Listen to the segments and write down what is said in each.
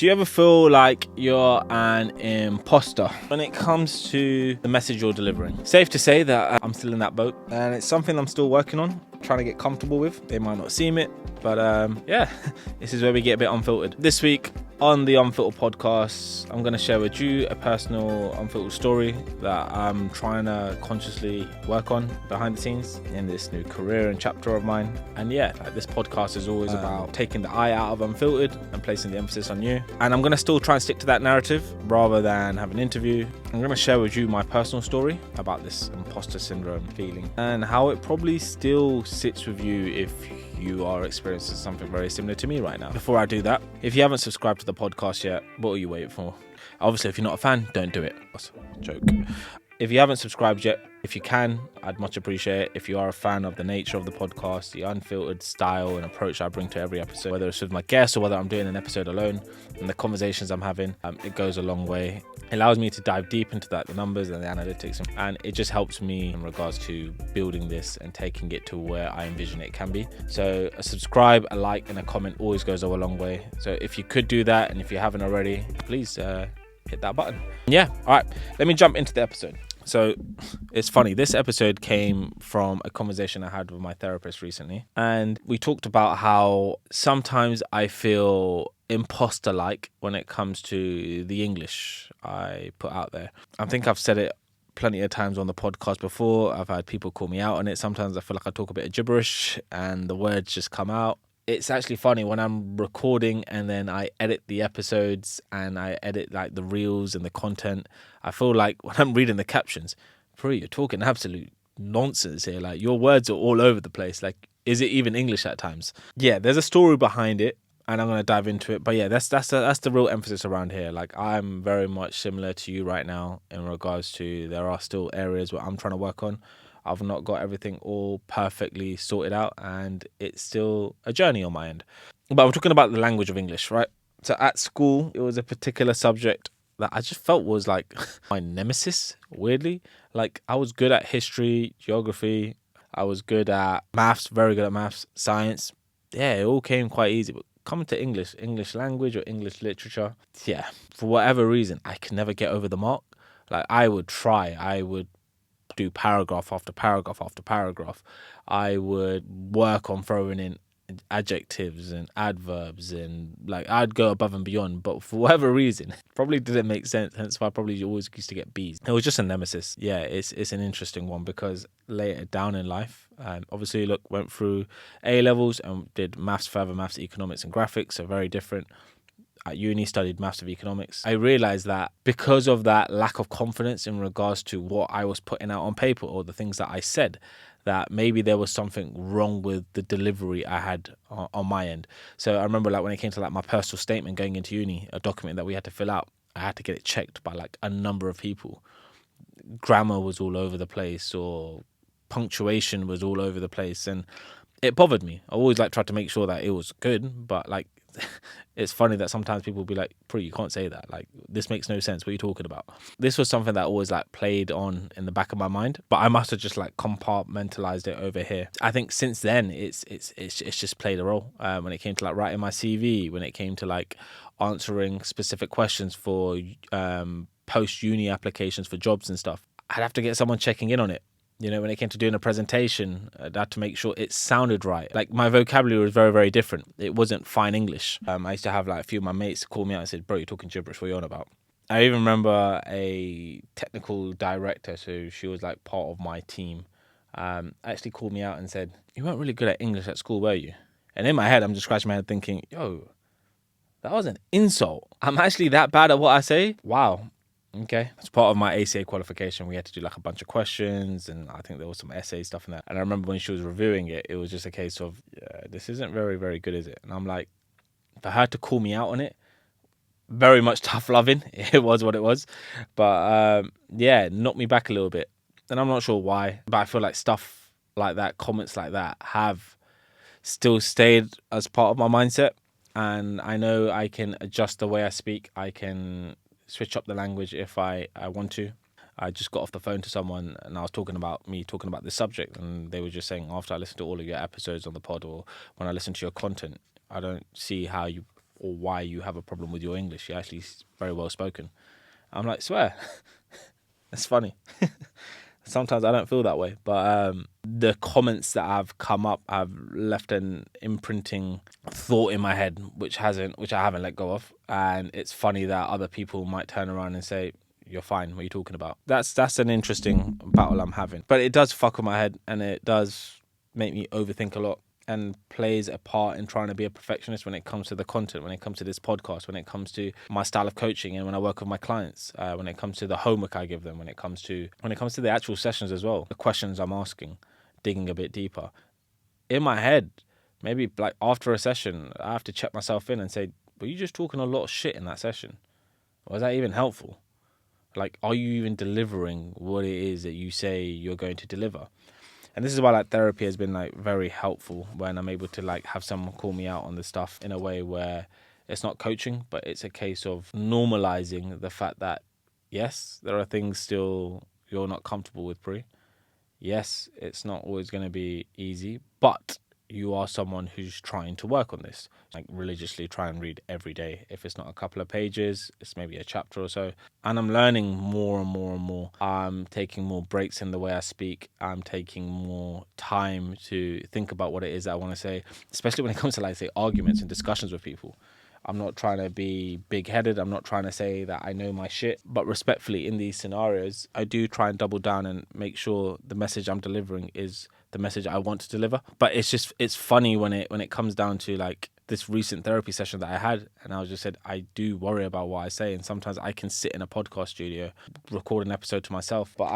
Do you ever feel like you're an imposter when it comes to the message you're delivering? Safe to say that I'm still in that boat, and it's something I'm still working on, trying to get comfortable with. They might not seem it, but this is where we get a bit unfiltered. This week on the Unfltered Podcast, I'm going to share with you a personal unfiltered story that I'm trying to consciously work on behind the scenes in this new career and chapter of mine. And this podcast is always about taking the I out of Unfiltered and placing the emphasis on you. And I'm going to still try and stick to that narrative rather than have an interview. I'm going to share with you my personal story about this imposter syndrome feeling and how it probably still sits with you if you are experiencing something very similar to me right now. Before I do that, if you haven't subscribed to the podcast yet, what are you waiting for? Obviously, if you're not a fan, don't do it. That's a joke. If you haven't subscribed yet, if you can, I'd much appreciate it. If you are a fan of the nature of the podcast, the unfiltered style and approach I bring to every episode, whether it's with my guests or whether I'm doing an episode alone, and the conversations I'm having, it goes a long way. It allows me to dive deep into the numbers and the analytics, and it just helps me in regards to building this and taking it to where I envision it can be. So a subscribe, a like, and a comment always goes a long way. So if you could do that, and if you haven't already, please hit that button. All right, let me jump into the episode. So it's funny, this episode came from a conversation I had with my therapist recently, and we talked about how sometimes I feel imposter-like when it comes to the English I put out there. I think I've said it plenty of times on the podcast before. I've had people call me out on it. Sometimes I feel like I talk a bit of gibberish and the words just come out. It's actually funny when I'm recording and then I edit the episodes and I edit like the reels and the content. I feel like when I'm reading the captions, bro, you're talking absolute nonsense here. Like your words are all over the place. Like, is it even English at times? Yeah, there's a story behind it and I'm going to dive into it. But yeah, that's the real emphasis around here. Like I'm very much similar to you right now in regards to there are still areas where I'm trying to work on. I've not got everything all perfectly sorted out and it's still a journey on my end. But we're talking about the language of English, right? So at school, it was a particular subject that I just felt was like my nemesis, weirdly. Like I was good at history, geography. I was good at maths, very good at maths, science. Yeah, it all came quite easy. But coming to English language or English literature, for whatever reason, I could never get over the mark. Like I would try, I would do paragraph after paragraph after paragraph. I would work on throwing in adjectives and adverbs and like I'd go above and beyond, but for whatever reason probably didn't make sense, hence why I probably always used to get B's. It was just a nemesis. It's an interesting one because later down in life, obviously went through A levels and did maths, further maths, economics and graphics, so very different. At uni, studied maths of economics. I realised that because of that lack of confidence in regards to what I was putting out on paper or the things that I said, that maybe there was something wrong with the delivery I had on my end. So I remember when it came to my personal statement going into uni, a document that we had to fill out, I had to get it checked by a number of people. Grammar was all over the place or punctuation was all over the place and it bothered me. I always tried to make sure that it was good, but it's funny that sometimes people will be like, "Pre, you can't say that. Like, this makes no sense. What are you talking about?" This was something that always played on in the back of my mind, but I must have just compartmentalized it over here. I think since then, it's just played a role when it came to writing my CV, when it came to answering specific questions for post uni applications for jobs and stuff. I'd have to get someone checking in on it. When it came to doing a presentation, I had to make sure it sounded right. My vocabulary was very, very different. It wasn't fine English. I used to have a few of my mates call me out and said, "Bro, you're talking gibberish. What are you on about?" I even remember a technical director, so she was part of my team, actually called me out and said, "You weren't really good at English at school, were you?" And in my head, I'm just scratching my head thinking, yo, that was an insult. I'm actually that bad at what I say? Wow. Okay. As part of my ACA qualification, we had to do a bunch of questions and I think there was some essay stuff in that. And I remember when she was reviewing it, it was just a case of, this isn't very, very good, is it? And I'm like, for her to call me out on it, very much tough loving. It was what it was. But knocked me back a little bit. And I'm not sure why, but I feel stuff like that, comments like that have still stayed as part of my mindset. And I know I can adjust the way I speak. I can switch up the language if I want to. I just got off the phone to someone and I was talking about this subject and they were just saying, after I listened to all of your episodes on the pod or when I listen to your content, I don't see how you or why you have a problem with your English. You're actually very well spoken. I'm like, swear. It's funny. Sometimes I don't feel that way, but the comments that have come up have left an imprinting thought in my head, which I haven't let go of. And it's funny that other people might turn around and say, "You're fine. What are you talking about?" That's an interesting battle I'm having, but it does fuck with my head, and it does make me overthink a lot, and plays a part in trying to be a perfectionist when it comes to the content, when it comes to this podcast, when it comes to my style of coaching, and when I work with my clients, when it comes to the homework I give them, when it comes to the actual sessions as well, the questions I'm asking, digging a bit deeper. In my head, maybe like after a session, I have to check myself in and say, were you just talking a lot of shit in that session? Was that even helpful? Like, are you even delivering what it is that you say you're going to deliver? And this is why like therapy has been like very helpful, when I'm able to like have someone call me out on this stuff in a way where it's not coaching, but it's a case of normalizing the fact that, yes, there are things still you're not comfortable with, Pri. Yes, it's not always going to be easy, but you are someone who's trying to work on this. Like religiously try and read every day. If it's not a couple of pages, it's maybe a chapter or so. And I'm learning more and more and more. I'm taking more breaks in the way I speak. I'm taking more time to think about what it is that I want to say, especially when it comes to like say arguments and discussions with people. I'm not trying to be big-headed. I'm not trying to say that I know my shit. But respectfully, in these scenarios, I do try and double down and make sure the message I'm delivering is the message I want to deliver. But it's funny when it comes down to like this recent therapy session that I had, and I was just said, I do worry about what I say. And sometimes I can sit in a podcast studio, record an episode to myself, but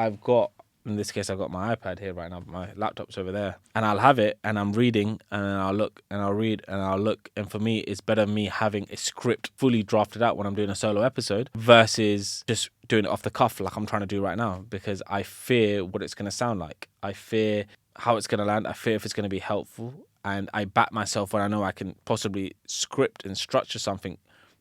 in this case, I've got my iPad here right now, my laptop's over there, and I'll have it and I'm reading and I'll look and I'll read and I'll look. And for me, it's better me having a script fully drafted out when I'm doing a solo episode versus just doing it off the cuff like I'm trying to do right now, because I fear what it's going to sound like. I fear how it's going to land. I fear if it's going to be helpful. And I bat myself when I know I can possibly script and structure something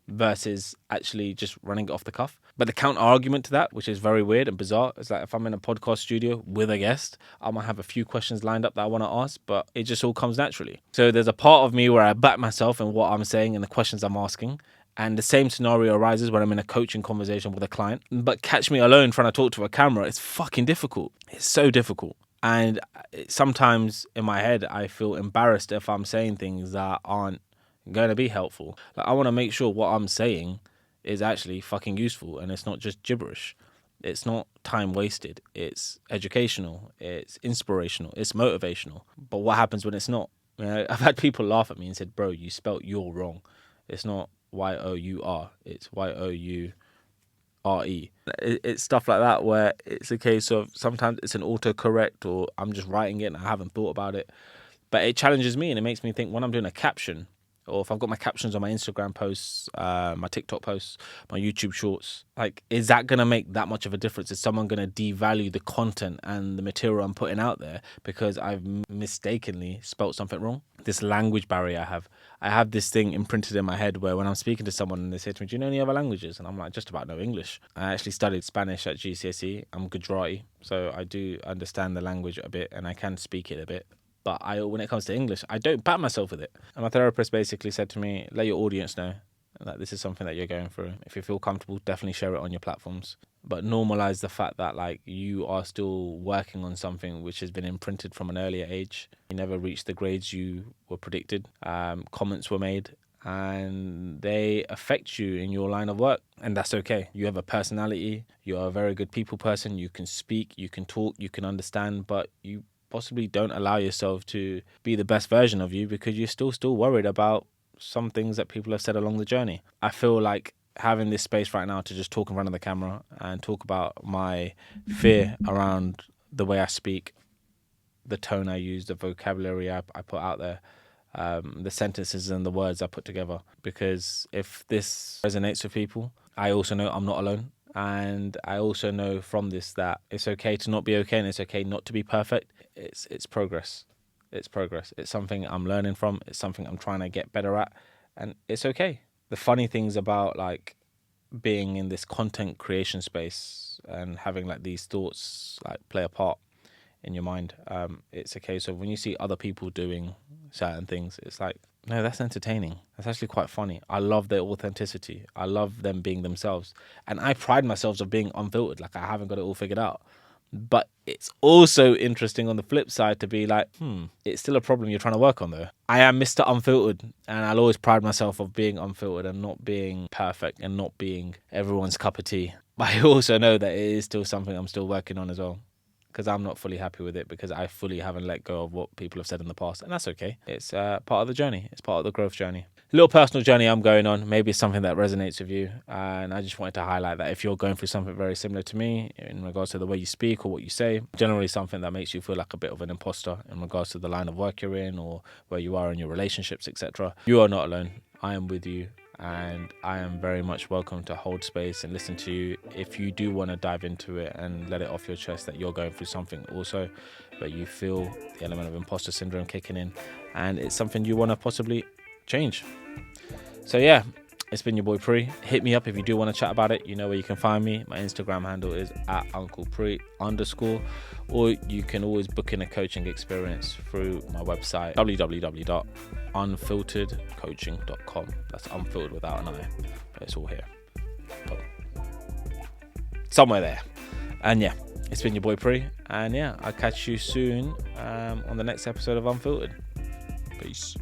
versus actually just running it off the cuff. But the counter argument to that, which is very weird and bizarre, is that if I'm in a podcast studio with a guest, I might have a few questions lined up that I want to ask, but it just all comes naturally. So there's a part of me where I back myself in what I'm saying and the questions I'm asking. And the same scenario arises when I'm in a coaching conversation with a client. But catch me alone trying to talk to a camera, it's fucking difficult. It's so difficult. And sometimes in my head, I feel embarrassed if I'm saying things that aren't going to be helpful. Like, I want to make sure what I'm saying is actually fucking useful and it's not just gibberish. It's not time wasted. It's educational. It's inspirational. It's motivational. But what happens when it's not? You know, I've had people laugh at me and said, bro, you spelt you're wrong. It's not Y-O-U-R. It's Y-O-U-R-E. It's stuff like that where it's a case of sometimes it's an autocorrect or I'm just writing it and I haven't thought about it. But it challenges me and it makes me think when I'm doing a caption, or if I've got my captions on my Instagram posts, my TikTok posts, my YouTube shorts, like, is that going to make that much of a difference? Is someone going to devalue the content and the material I'm putting out there because I've mistakenly spelt something wrong? This language barrier I have this thing imprinted in my head where when I'm speaking to someone and they say to me, do you know any other languages? And I'm like, just about no English. I actually studied Spanish at GCSE. I'm Gujarati, so I do understand the language a bit and I can speak it a bit. But when it comes to English, I don't bat myself with it. And my therapist basically said to me, let your audience know that this is something that you're going through. If you feel comfortable, definitely share it on your platforms. But normalize the fact that like you are still working on something which has been imprinted from an earlier age. You never reached the grades you were predicted. Comments were made and they affect you in your line of work. And that's okay. You have a personality. You're a very good people person. You can speak, you can talk, you can understand, but you possibly don't allow yourself to be the best version of you because you're still worried about some things that people have said along the journey. I feel like having this space right now to just talk in front of the camera and talk about my fear around the way I speak, the tone I use, the vocabulary I put out there, the sentences and the words I put together. Because if this resonates with people, I also know I'm not alone. And I also know from this that it's okay to not be okay and it's okay not to be perfect. It's progress. It's progress. It's something I'm learning from. It's something I'm trying to get better at. And it's okay. The funny things about like being in this content creation space and having like these thoughts like play a part in your mind, it's a case of when you see other people doing certain things, it's like, No, that's entertaining. That's actually quite funny. I love their authenticity. I love them being themselves. And I pride myself of being unfiltered. Like, I haven't got it all figured out. But it's also interesting on the flip side to be like, it's still a problem you're trying to work on though. I am Mr. Unfiltered, and I'll always pride myself of being unfiltered and not being perfect and not being everyone's cup of tea. But I also know that it is still something I'm still working on as well, because I'm not fully happy with it, because I fully haven't let go of what people have said in the past. And that's okay. It's part of the journey. It's part of the growth journey. A little personal journey I'm going on. Maybe it's something that resonates with you. And I just wanted to highlight that if you're going through something very similar to me in regards to the way you speak or what you say, generally something that makes you feel like a bit of an imposter in regards to the line of work you're in or where you are in your relationships, etc. You are not alone. I am with you. And I am very much welcome to hold space and listen to you if you do want to dive into it and let it off your chest that you're going through something also, but you feel the element of imposter syndrome kicking in and it's something you want to possibly change. So yeah, it's been your boy Pre. Hit me up if you do want to chat about it. You know where you can find me. My Instagram handle is @UnclePre_, or you can always book in a coaching experience through my website, www.unfilteredcoaching.com. That's unfiltered without an I, but it's all here. But somewhere there. And yeah, it's been your boy Pre. And yeah, I'll catch you soon on the next episode of Unfiltered. Peace.